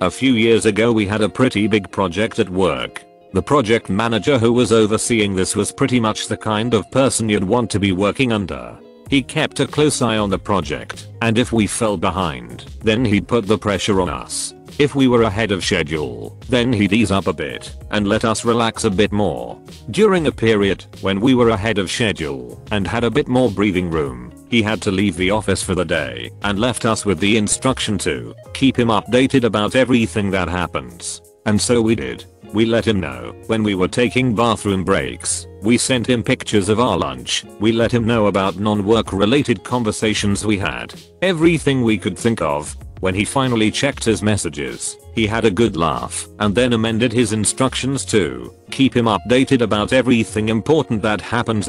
A few years ago we had a pretty big project at work. The project manager who was overseeing this was pretty much the kind of person you'd want to be working under. He kept a close eye on the project, and if we fell behind, then he'd put the pressure on us. If we were ahead of schedule, then he'd ease up a bit and let us relax a bit more. During a period when we were ahead of schedule and had a bit more breathing room, he had to leave the office for the day and left us with the instruction to keep him updated about everything that happens. And so we did. We let him know when we were taking bathroom breaks. We sent him pictures of our lunch. We let him know about non-work related conversations we had. Everything we could think of. When he finally checked his messages, he had a good laugh and then amended his instructions to keep him updated about everything important that happens.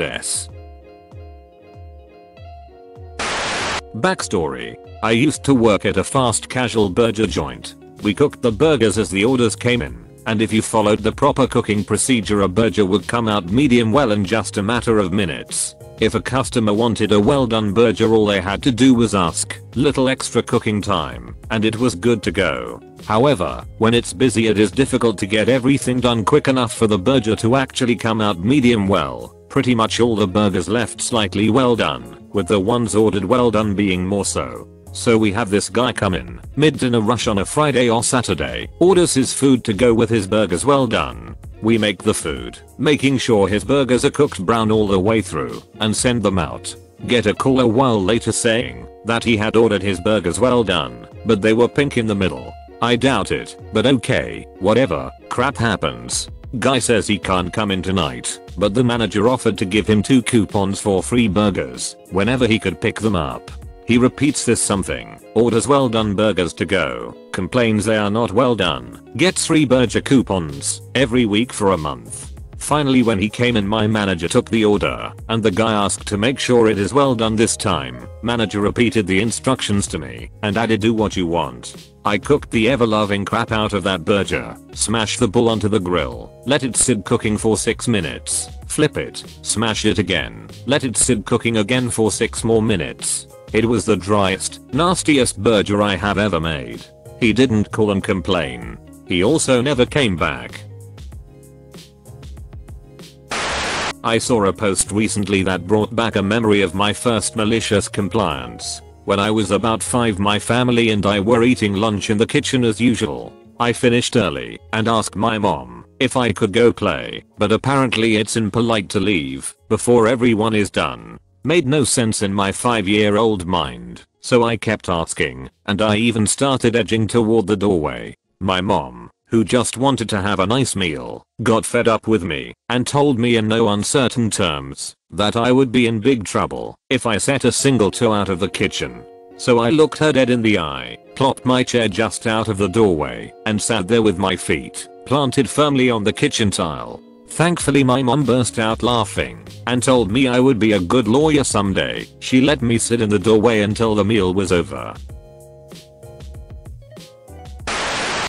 Backstory. I used to work at a fast casual burger joint. We cooked the burgers as the orders came in, and if you followed the proper cooking procedure, a burger would come out medium well in just a matter of minutes. If a customer wanted a well done burger, all they had to do was ask, little extra cooking time, and it was good to go. However, when it's busy it is difficult to get everything done quick enough for the burger to actually come out medium well. Pretty much all the burgers left slightly well done, with the ones ordered well done being more so. So we have this guy come in, mid-dinner rush on a Friday or Saturday, orders his food to go with his burgers well done. We make the food, making sure his burgers are cooked brown all the way through, and send them out. Get a call a while later saying that he had ordered his burgers well done, but they were pink in the middle. I doubt it, but okay, whatever, crap happens. Guy says he can't come in tonight, but the manager offered to give him 2 coupons for free burgers whenever he could pick them up. He repeats this something, orders well done burgers to go, complains they are not well done, gets 3 burger coupons every week for a month. Finally, when he came in, my manager took the order and the guy asked to make sure it is well done this time. Manager repeated the instructions to me and added, do what you want. I cooked the ever-loving crap out of that burger, smashed the bull onto the grill, let it sit cooking for 6 minutes, flip it, smash it again, let it sit cooking again for 6 more minutes. It was the driest, nastiest burger I have ever made. He didn't call and complain. He also never came back. I saw a post recently that brought back a memory of my first malicious compliance. When I was about 5, my family and I were eating lunch in the kitchen as usual. I finished early and asked my mom if I could go play, but apparently it's impolite to leave before everyone is done. Made no sense in my 5-year-old mind, so I kept asking, and I even started edging toward the doorway. My mom, who just wanted to have a nice meal, got fed up with me and told me in no uncertain terms that I would be in big trouble if I set a single toe out of the kitchen. So I looked her dead in the eye, plopped my chair just out of the doorway, and sat there with my feet planted firmly on the kitchen tile. Thankfully my mom burst out laughing and told me I would be a good lawyer someday. She let me sit in the doorway until the meal was over.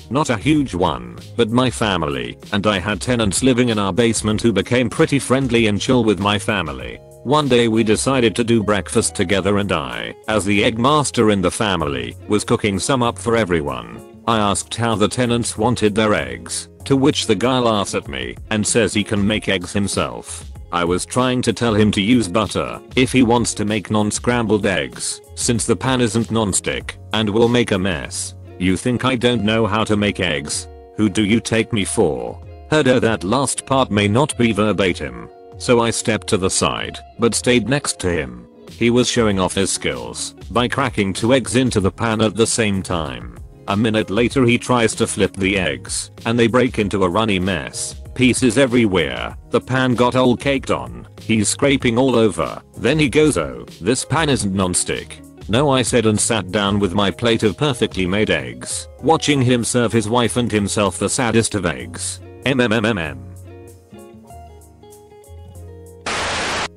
Not a huge one, but my family and I had tenants living in our basement who became pretty friendly and chill with my family. One day we decided to do breakfast together and I, as the egg master in the family, was cooking some up for everyone. I asked how the tenants wanted their eggs, to which the guy laughs at me and says he can make eggs himself. I was trying to tell him to use butter if he wants to make non-scrambled eggs, since the pan isn't non-stick and will make a mess. You think I don't know how to make eggs? Who do you take me for? That last part may not be verbatim. So I stepped to the side, but stayed next to him. He was showing off his skills by cracking 2 eggs into the pan at the same time. A minute later he tries to flip the eggs, and they break into a runny mess. Pieces everywhere, the pan got all caked on, he's scraping all over. Then he goes, oh, this pan isn't non-stick. No, I said, and sat down with my plate of perfectly made eggs, watching him serve his wife and himself the saddest of eggs.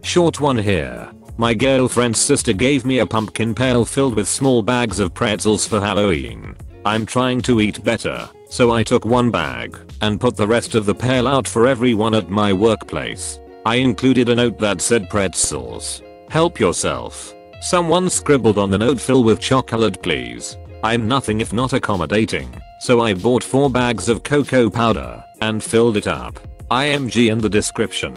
Short one here. My girlfriend's sister gave me a pumpkin pail filled with small bags of pretzels for Halloween. I'm trying to eat better, so I took 1 bag and put the rest of the pail out for everyone at my workplace. I included a note that said, pretzels, help yourself. Someone scribbled on the note, fill with chocolate please. I'm nothing if not accommodating, so I bought 4 bags of cocoa powder and filled it up. IMG in the description.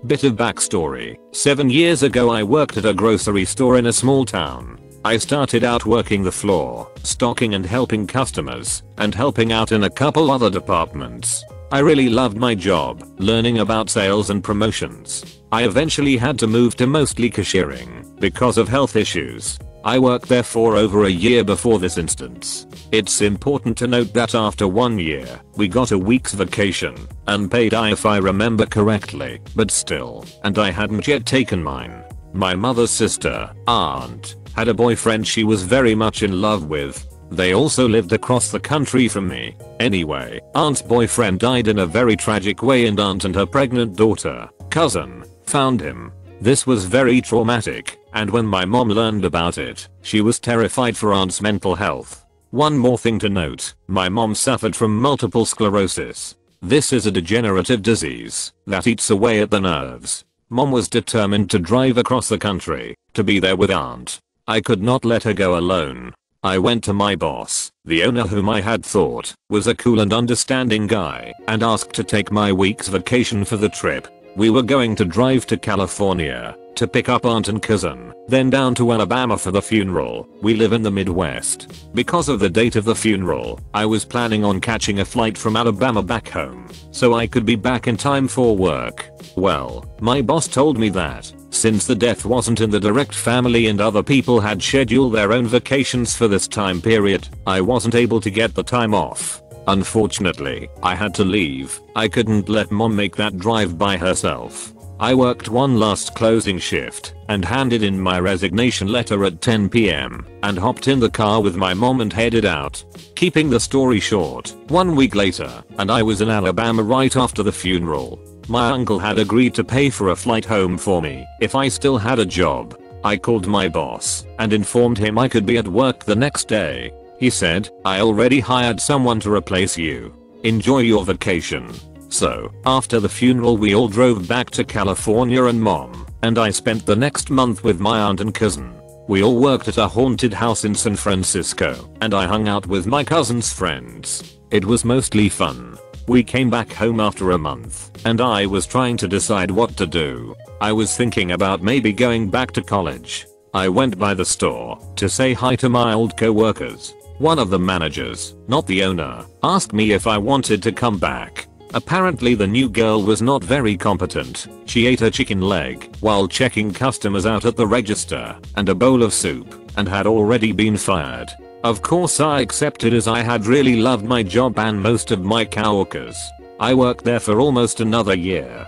Bit of backstory. 7 years ago I worked at a grocery store in a small town. I started out working the floor, stocking and helping customers, and helping out in a couple other departments. I really loved my job, learning about sales and promotions. I eventually had to move to mostly cashiering because of health issues. I worked there for over a year before this instance. It's important to note that after 1 year, we got a week's vacation, unpaid if I remember correctly, but still, and I hadn't yet taken mine. My mother's sister, aunt, had a boyfriend she was very much in love with. They also lived across the country from me. Anyway, aunt's boyfriend died in a very tragic way and aunt and her pregnant daughter, cousin, found him. This was very traumatic, and when my mom learned about it, she was terrified for aunt's mental health. One more thing to note, my mom suffered from multiple sclerosis. This is a degenerative disease that eats away at the nerves. Mom was determined to drive across the country to be there with aunt. I could not let her go alone. I went to my boss, the owner whom I had thought was a cool and understanding guy, and asked to take my week's vacation for the trip. We were going to drive to California to pick up aunt and cousin, then down to Alabama for the funeral. We live in the Midwest. Because of the date of the funeral, I was planning on catching a flight from Alabama back home, so I could be back in time for work. Well, my boss told me that, since the death wasn't in the direct family and other people had scheduled their own vacations for this time period, I wasn't able to get the time off. Unfortunately, I had to leave. I couldn't let mom make that drive by herself. I worked one last closing shift and handed in my resignation letter at 10 PM and hopped in the car with my mom and headed out. Keeping the story short, 1 week later, and I was in Alabama right after the funeral. My uncle had agreed to pay for a flight home for me if I still had a job. I called my boss and informed him I could be at work the next day. He said, "I already hired someone to replace you. Enjoy your vacation." So, after the funeral we all drove back to California and mom and I spent the next month with my aunt and cousin. We all worked at a haunted house in San Francisco and I hung out with my cousin's friends. It was mostly fun. We came back home after a month and I was trying to decide what to do. I was thinking about maybe going back to college. I went by the store to say hi to my old co-workers. One of the managers, not the owner, asked me if I wanted to come back. Apparently the new girl was not very competent. She ate a chicken leg while checking customers out at the register and a bowl of soup and had already been fired. Of course I accepted as I had really loved my job and most of my coworkers. I worked there for almost another year.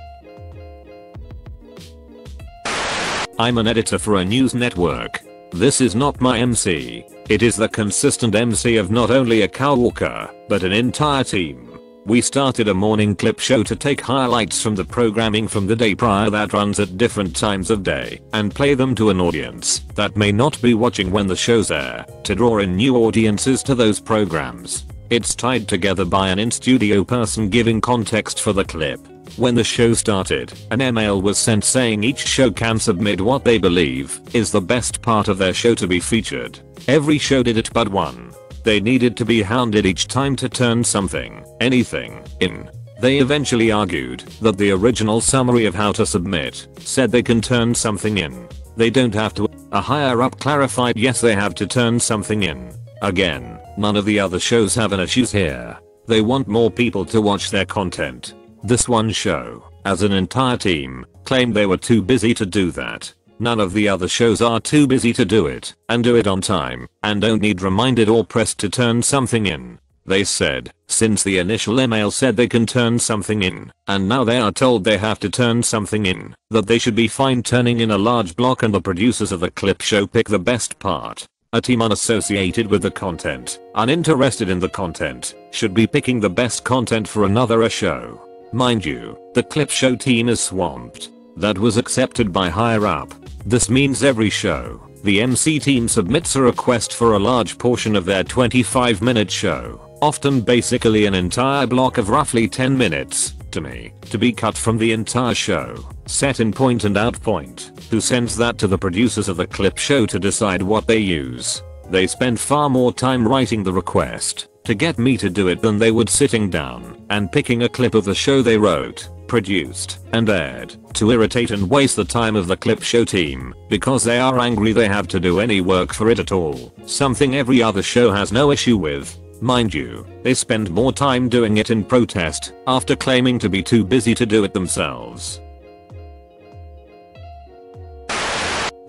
I'm an editor for a news network. This is not my MC. It is the consistent MC of not only a coworker, but an entire team. We started a morning clip show to take highlights from the programming from the day prior that runs at different times of day and play them to an audience that may not be watching when the shows air to draw in new audiences to those programs. It's tied together by an in-studio person giving context for the clip. When the show started, an email was sent saying each show can submit what they believe is the best part of their show to be featured. Every show did it but one. They needed to be hounded each time to turn something, anything, in. They eventually argued that the original summary of how to submit said they can turn something in. They don't have to. A higher up clarified yes they have to turn something in. Again, none of the other shows have an issues here. They want more people to watch their content. This one show, as an entire team, claimed they were too busy to do that. None of the other shows are too busy to do it, and do it on time, and don't need reminded or pressed to turn something in. They said, since the initial email said they can turn something in, and now they are told they have to turn something in, that they should be fine turning in a large block and the producers of the clip show pick the best part. A team unassociated with the content, uninterested in the content, should be picking the best content for another show. Mind you, the clip show team is swamped. That was accepted by higher up. This means every show, the MC team submits a request for a large portion of their 25-minute show, often basically an entire block of roughly 10 minutes, to me to be cut from the entire show, set in point and out point, who sends that to the producers of the clip show to decide what they use. They spend far more time writing the request to get me to do it than they would sitting down and picking a clip of the show they wrote, produced, and aired to irritate and waste the time of the clip show team because they are angry they have to do any work for it at all, something every other show has no issue with. Mind you, they spend more time doing it in protest after claiming to be too busy to do it themselves.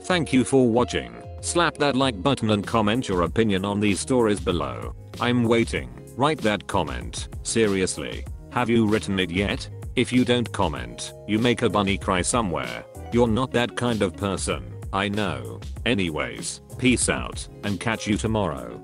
Thank you for watching. Slap that like button and comment your opinion on these stories below. I'm waiting. Write that comment. Seriously. Have you written it yet? If you don't comment, you make a bunny cry somewhere. You're not that kind of person. I know. Anyways, peace out and catch you tomorrow.